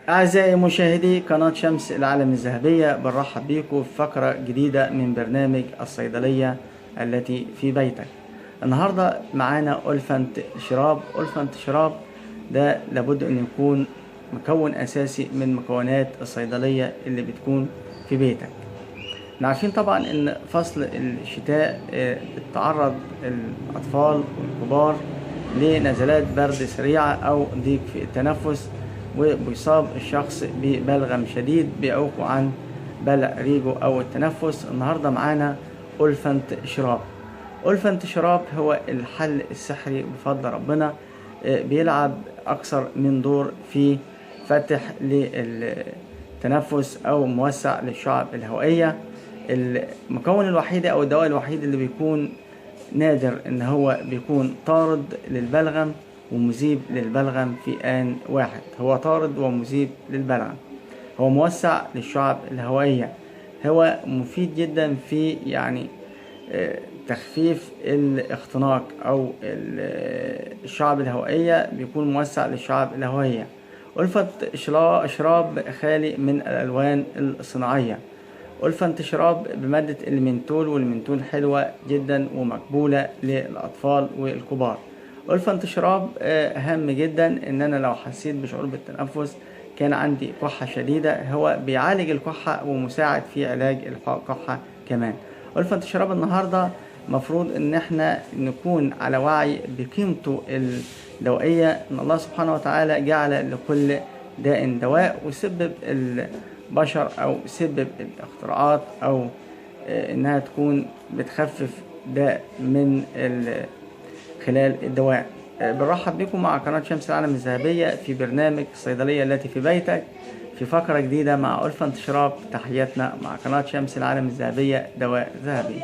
أعزائي مشاهدي قناة شمس العالم الذهبية، برحب بيكم في فقرة جديدة من برنامج الصيدلية التي في بيتك. النهاردة معانا أولفنت شراب. أولفنت شراب ده لابد أن يكون مكون أساسي من مكونات الصيدلية اللي بتكون في بيتك. احنا عارفين طبعا ان فصل الشتاء تعرض الأطفال والكبار لنزلات برد سريعة أو ضيق في التنفس، وبيصاب الشخص ببلغم شديد بيعوق عن بلع ريقه أو التنفس. النهاردة معانا أولفنت شراب. أولفنت شراب هو الحل السحري بفضل ربنا، بيلعب أكثر من دور في فتح للتنفس أو موسع للشعب الهوائية. المكون الوحيد أو الدواء الوحيد اللي بيكون نادر ان هو بيكون طارد للبلغم ومذيب للبلغم في آن واحد. هو طارد ومذيب للبلغم، هو موسع للشعب الهوائية، هو مفيد جدا في تخفيف الاختناق او الشعب الهوائية، بيكون موسع للشعب الهوائية. ألفت شراب خالي من الألوان الصناعية. أولفنت شراب بمادة المنتول، والمنتول حلوة جدا ومقبولة للأطفال والكبار. أولفنت شراب هام جدا ان انا لو حسيت بشعور بالتنفس، كان عندي كحة شديدة، هو بيعالج الكحة ومساعد في علاج الكحة كمان. أولفنت شراب النهاردة مفروض ان احنا نكون على وعي بقيمته الدوائية، ان الله سبحانه وتعالى جعل لكل داء دواء، وسبب البشر او سبب الاختراعات او انها تكون بتخفف داء من خلال الدواء. بنرحب بكم مع قناة شمس العالم الذهبية في برنامج الصيدلية التي في بيتك، في فقرة جديدة مع أولفنت شراب. تحياتنا مع قناة شمس العالم الذهبية، دواء ذهبي.